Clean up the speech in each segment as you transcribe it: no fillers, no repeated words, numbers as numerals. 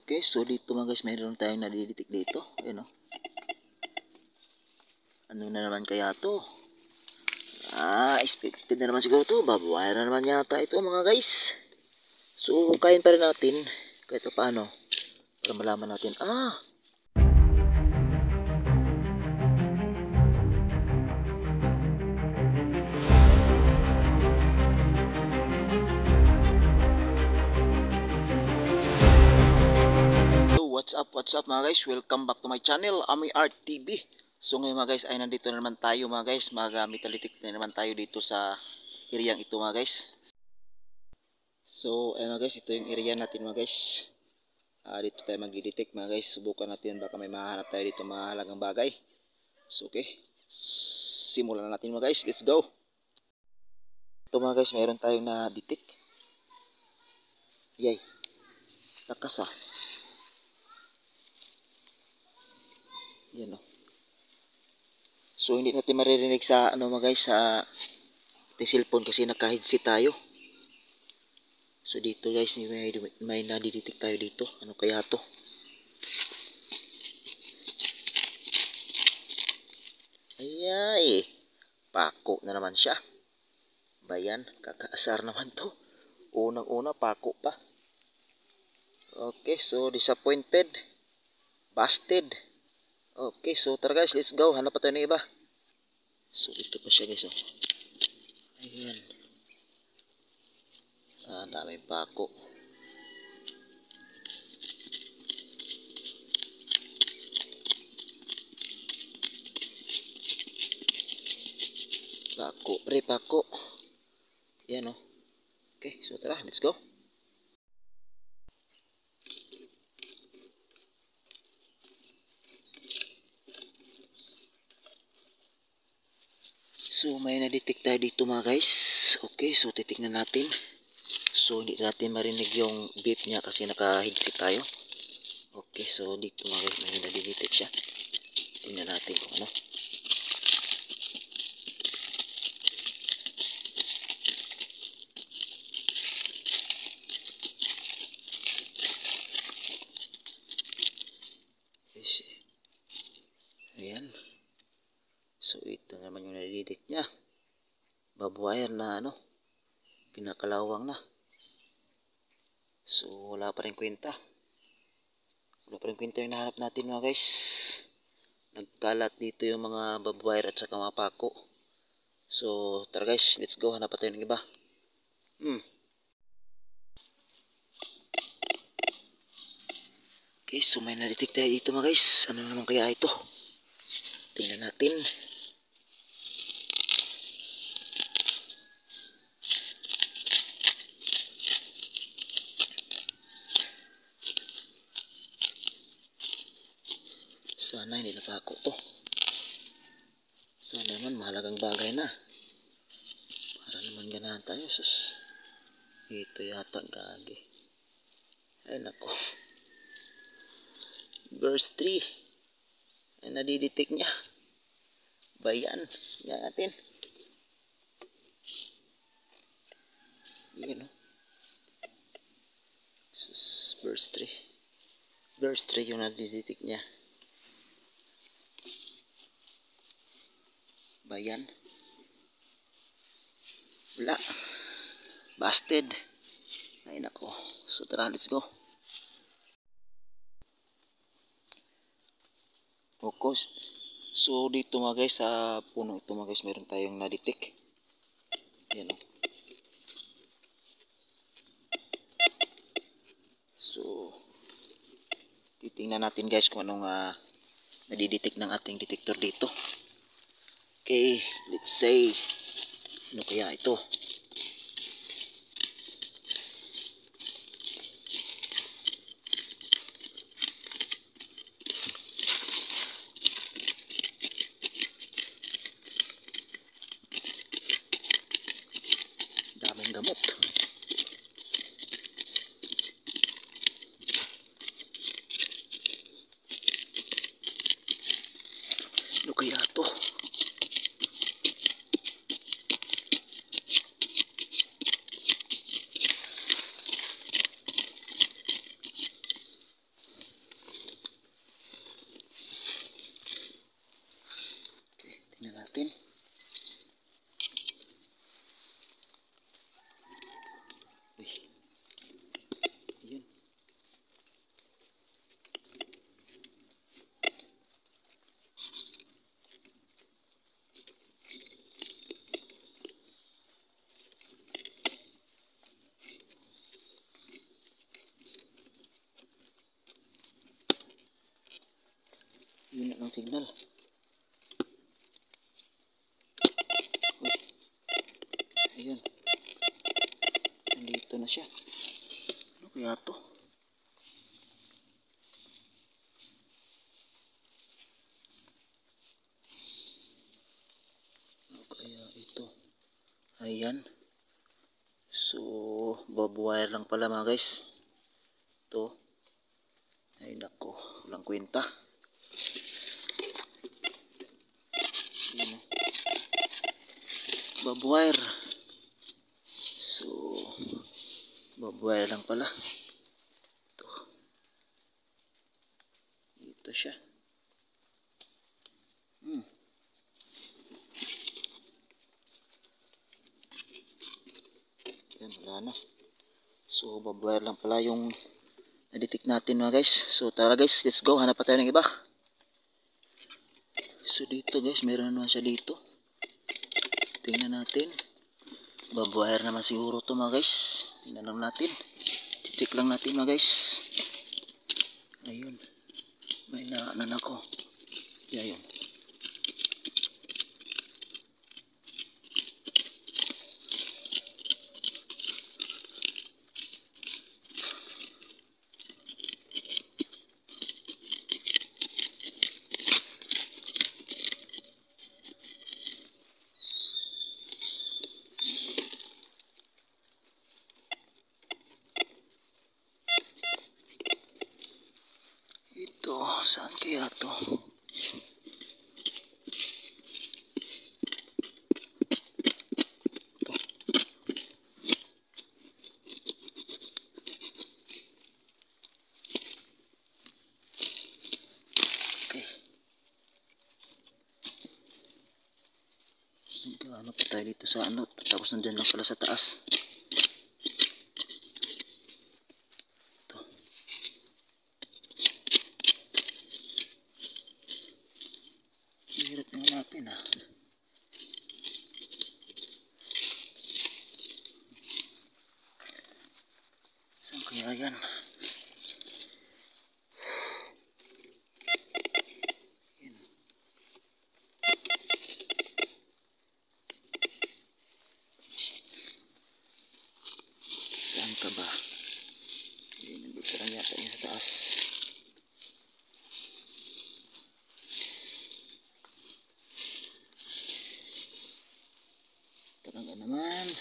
Okay, so dito mga guys, mayroon tayong nadiditik dito. Ayun o. Ano na naman kaya to? Expected na naman siguro to. Babawayan na naman yata ito mga guys. So, kain pa rin natin. Kahit pa paano. Para malaman natin. What's up mga guys? Welcome back to my channel, Ami Art TV. So ngayon mga guys ay nandito na naman tayo mga guys. Mag-metalitik na naman tayo dito sa area ito mga guys. So ayun mga guys, ito yung area natin mga guys. Dito tayo mag-detect mga guys. Subukan natin baka may mahanap tayo dito mahalagang bagay. So okay, simulan na natin mga guys. Let's go. Ito mga guys, mayroon tayong na-detect. Yay, takas yan o. So hindi natin maririnig sa ano mga guys, sa cellphone kasi naka-headset tayo. So dito guys, may nadidetect tayo dito. Ano kaya to? Ayay, pako na naman siya. Bayan, kakaasar naman to. Unang-una pako pa. Okay, so disappointed. Busted. Okay, so tara guys, let's go. Hanap pa tayo ng iba. So ito pa siya guys. Ayan. Daming pako. Pako, pre, pako. Ayan o. Okay, so tara, let's go. So may na-detect tayo dito mga guys. Okay, so titignan natin. So hindi natin marinig yung beat niya kasi naka-headset tayo. Okay, so dito mga guys may na-detect siya. Tingnan natin kung ano. Ayan. So ito naman yung na-detect niya. Barbwire na ano, kinakalawang na. So wala pa rin kwenta. Wala pa rin kwenta yung nahanap natin mga guys. Nagkalat dito yung mga barbwire at saka mga pako. So tara guys, let's go. Hanap pa tayo ng iba. Okay, so may na-detect tayo dito mga guys. Ano naman kaya ito? Tingnan natin. Sana hindi na pako to. Sana naman mahalagang bagay na. Para naman ganahan tayo. Sus. Ito yata gagi. Ay nako. Verse 3. Ay nadidetect niya. Bayan. Yan natin. Yan o. Verse 3. Verse 3 yung nadidetect niya. Bayan. Wala. Busted. Ay nako. So tara, let's go. Focus. So dito mga guys, sa puno ito mga guys, meron tayong na-detect. Yan o. So titingnan natin guys kung anong nadidetect ng ating detector dito. Okay, let's say ano kaya ito? Daming gamot. Ano kaya ito? natin. Uy. Yun. Yun na ang signal. Uy. Ayun. Nandito na siya. Ano kaya to? Ano kaya ito? Ayan. So, bobwire lang pala mga guys. Ito. Ay nako, walang kwenta. Ayan. Bobwire. So, bobwire lang pala. Ito. Ito siya. Yan, wala na. So, bobwire lang pala yung na-detect natin mga guys. So, tara guys, let's go. Hanap pa tayo ng iba. So, dito guys, meron naman siya dito. Tingnan natin. Bobwire naman siguro to mga guys. Tingnan lang natin. Check lang natin mga guys. Ayun. May naanan ako. Ayun. Ito, saan kaya to? Ano pa tayo dito sa ano, tapos nandyan lang pala sa taas. Ito. Hirap nga hanapin ah. Saan kaya yan? Saan ka ba? Nandito lang yata yung sa taas. Talaga naman.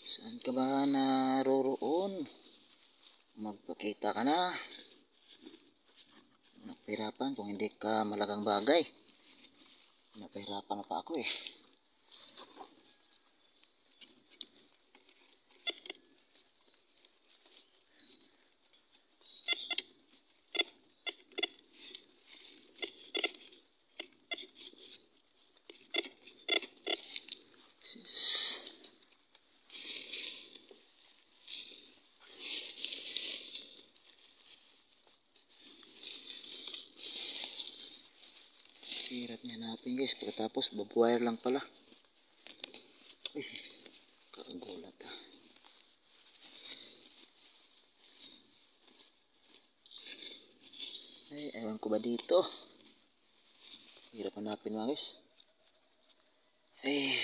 Saan ka ba naroroon? Magpakita ka na. Napahirapan kung hindi ka malagang bagay. Napahirapan na pa ako eh. Hirap niya hanapin guys. Pagkatapos bobwire lang pala. Uy, kakagulat ah. Ay, ewan ko ba dito. Hirap hanapin mga guys. Ay.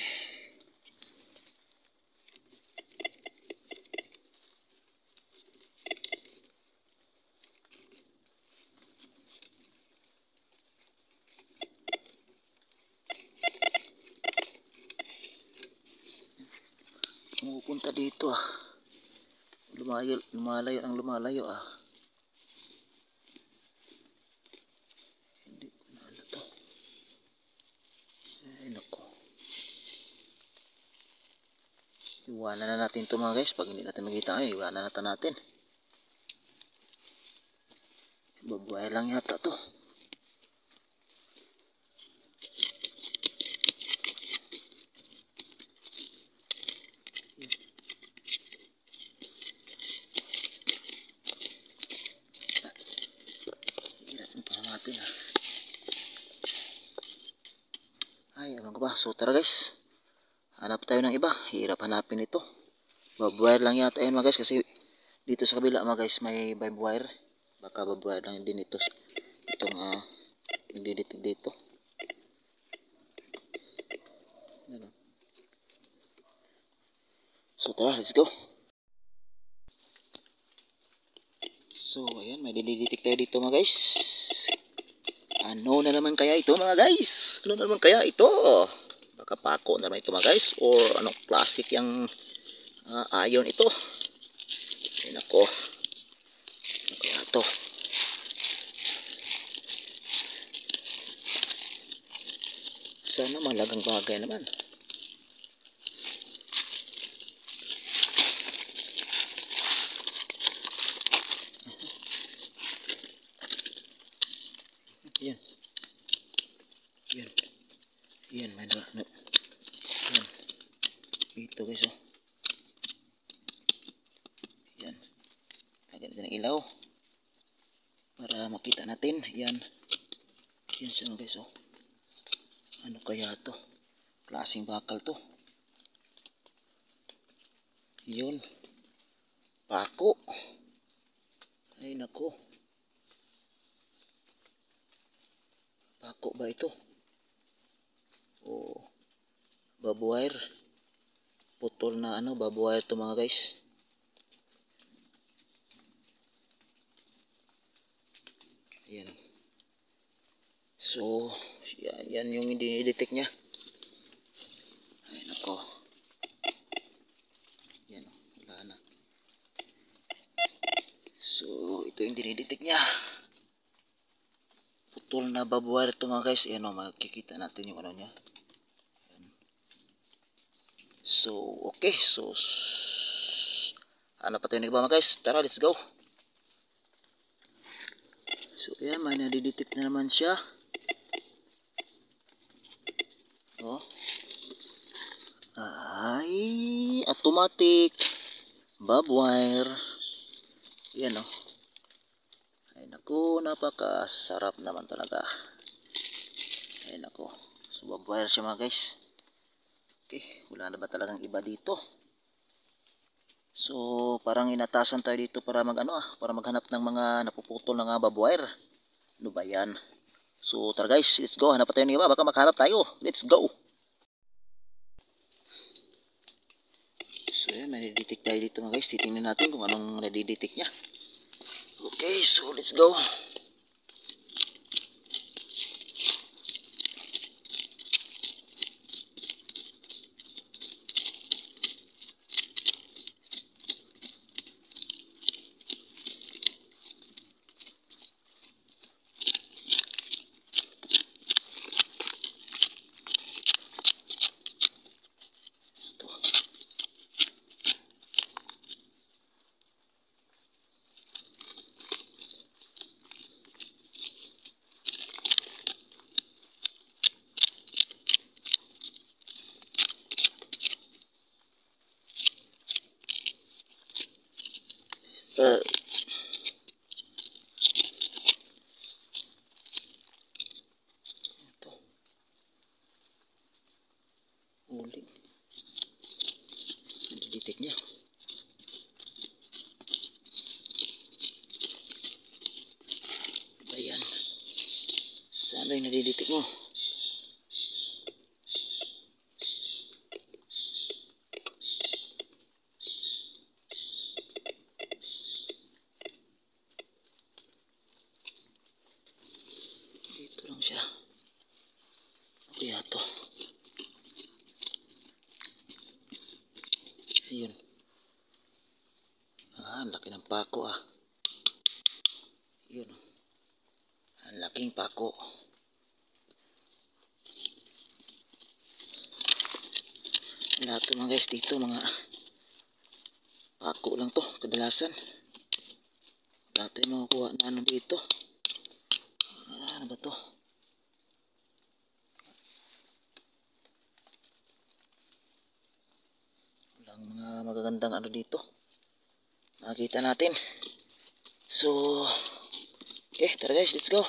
Pumupunta dito ah. Lumalayo ang lumalayo ah. Hindi ko na ano to. Ay nako. Iwanan na natin to mga guys. Pag hindi natin makita ay iwanan natin. Babuhay lang yata to. ba? So tara guys, hanap tayo ng iba. Hirap hanapin ito. Barbwire lang yata yun mga guys, kasi dito sa kabila mga guys may barbwire. Baka barbwire lang din ito. Itong nagdidetect dito. So tara, let's go. So ayan, may didetect tayo dito mga guys. Ano na naman kaya ito mga guys? Ano na naman kaya ito? Baka pako na naman ito mga guys, or anong plastic yung iron ito. Ay nako, ano kaya ito? Sana malagang bagay naman. Yan. Yan. Yan, may yan. Ito guys oh. Yan. Lagyan natin ng ilaw para makita natin. Yan. Yan siya guys oh. Ano kaya to? Klaseng bakal to. Yun. Pako. Ay nako. Pako ba ito? O barbwire. Putol na barbwire to mga guys. Ayan. So, yan yung i-detect niya. Ay nako. Yan, wala na. So, ito yung dinidetect niya. Putol na barbwire ito mga guys. Ayan o, makikita natin yung ano niya. Ayan. So, okay. So, ano pa tayo nagba mga guys? Tara, let's go. So, ayan, may nadidetect na naman siya. Oh. Ay, automatic barbwire. Yan oh. Ay naku, napakasarap naman talaga. Ay naku. So barbwire siya mga guys. Okay, wala na ba talagang iba dito? So parang inatasan tayo dito para para maghanap ng mga napuputol na barbwire. Ano ba yan? So tara guys, let's go. Hanap tayo ng iba, baka makahanap tayo. Let's go. So yan, nadidetect tayo dito mga guys. Titingnan natin kung anong nadidetect niya. Okay, so let's go. Ito. Uling. Nadidetect niya. Ayan. Saan ba yung nadidetect mo? Dito lang siya. Okay ito. Ayun. Ang laki ng pako Yun. Ang laking pako. Lahat mga guys dito mga pako lang to kadalasan. Lahat tayo makukuha na dito. Ano ba to? Walang mga magagandang dito. Makikita natin. So, okay, tara guys, let's go.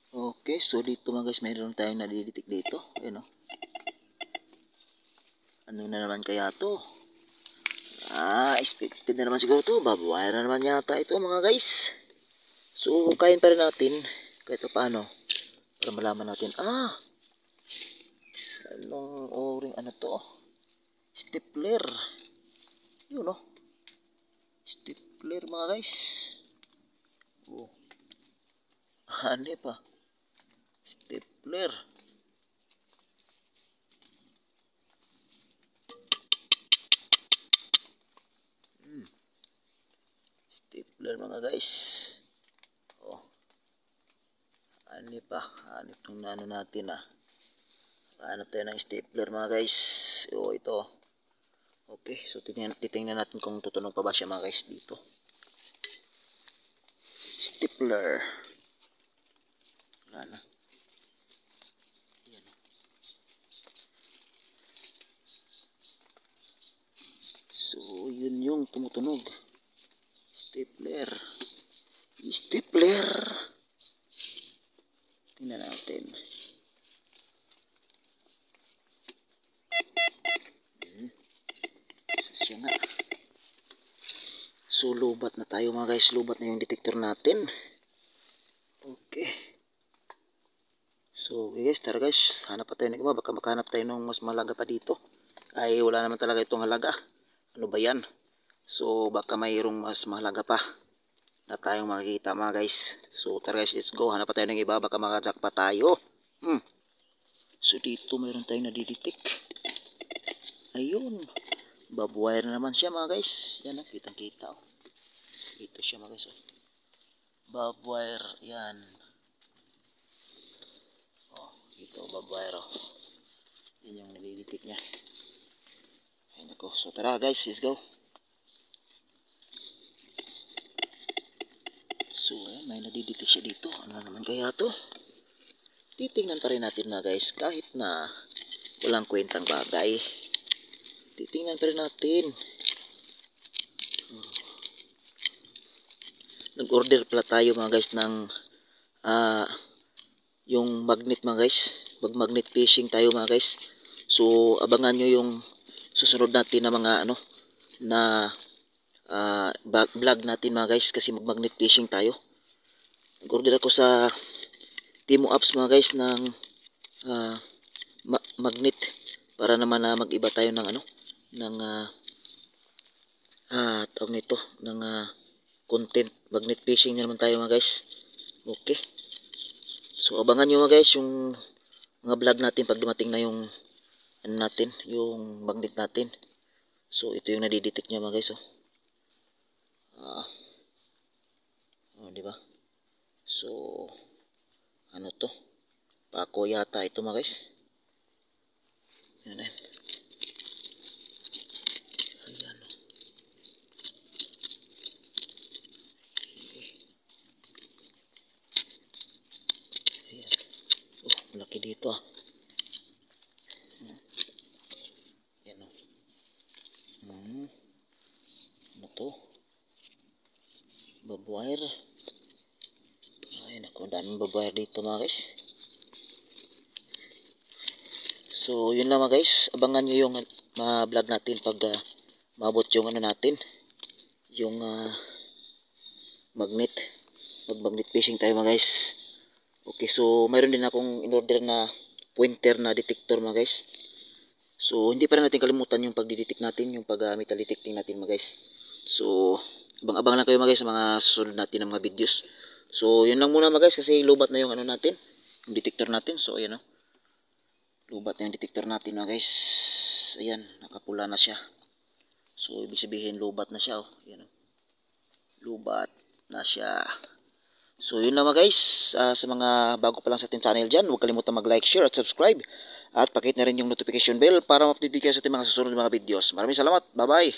Okay, so dito mga guys, mayroon tayong nadiditik dito. Ayan o. Ano na naman kaya to? Expected na naman siguro to. Babawayan na naman yata ito mga guys. So, kain pa rin natin. Kahit paano. Para malaman natin. Anong o-ring ano to? Stapler. Yun o. Stapler mga guys. Oh. Ano pa? Stapler. Stapler mga guys. Oh. Ano pa? Ano itong ano natin Hanap tayo ng stapler mga guys. Oh, ito. Okay, so titingnan natin kung tutunog pa ba siya mga guys dito. Stapler. Wala na. Yan. So, yun yung tumutunog. Stapler. Stapler. Tingnan natin. Siya nga. So, lubat na tayo mga guys. Lubat na yung detector natin. Okay. So, okay guys, tara guys. Hanap pa tayo ng iba. Baka makahanap tayo ng mas malaga pa dito. Ay, wala naman talaga itong halaga. Ano ba yan? So, baka mayroong mas mahalaga pa na tayong makikita mga guys. So, tara guys, let's go. Hanap pa tayo ng iba. Baka makajack pa tayo. So, dito mayroon tayong nadidetect. Ayun. Barbwire na naman siya mga guys. Yan kitang kita Ito siya mga guys barbwire. Yan. Ito barbwire Yan yung nadidetect niya. Ayun ako. So tara guys, let's go. So ayan, may nadidetect siya dito. Ano naman kaya to? Titingnan pa rin natin mga guys. Kahit na walang kwentang bagay, titingnan pa rin natin. Nag-order pala tayo mga guys ng yung magnet mga guys. Mag-magnet fishing tayo mga guys. So abangan nyo yung susunod natin na mga vlog natin mga guys, kasi mag-magnet fishing tayo. Nag-order ako sa Timo Apps mga guys ng magnet para naman mag-iba tayo ng tawag nito ng content. Magnet fishing na naman tayo mga guys. Okay, so abangan nyo mga guys yung mga vlog natin pag dumating na yung yung magnet natin. So ito yung nadidetect niya mga guys di ba? So ano to? Pako yata ito mga guys. Yan. Malaki dito Yan ano to? Barbwire. Ay naku, daming barbwire dito mga guys. So yun lang mga guys. Abangan nyo yung vlog natin pag maabot yung natin, yung magnet. Mag-magnet fishing tayo mga guys. Okay, so mayroon din akong in-order na pointer na detector mga guys. So hindi pa rin natin kalimutan yung pagdidetect natin, yung pag-metal detecting natin mga guys. So abang-abang lang kayo mga guys sa mga susunod natin ng mga videos. So yun lang muna mga guys, kasi lubat na yung natin, yung detector natin. So ayan lubat na yung detector natin mga guys. Ayan, nakapula na siya. So ibig sabihin lubat na siya Ayan lubat na siya. So yun lang mga guys, sa mga bago pa lang sa ating channel dyan, huwag kalimutan mag-like, share at subscribe. At pakit na rin yung notification bell para ma-update kayo sa ating mga susunod mga videos. Maraming salamat, bye bye.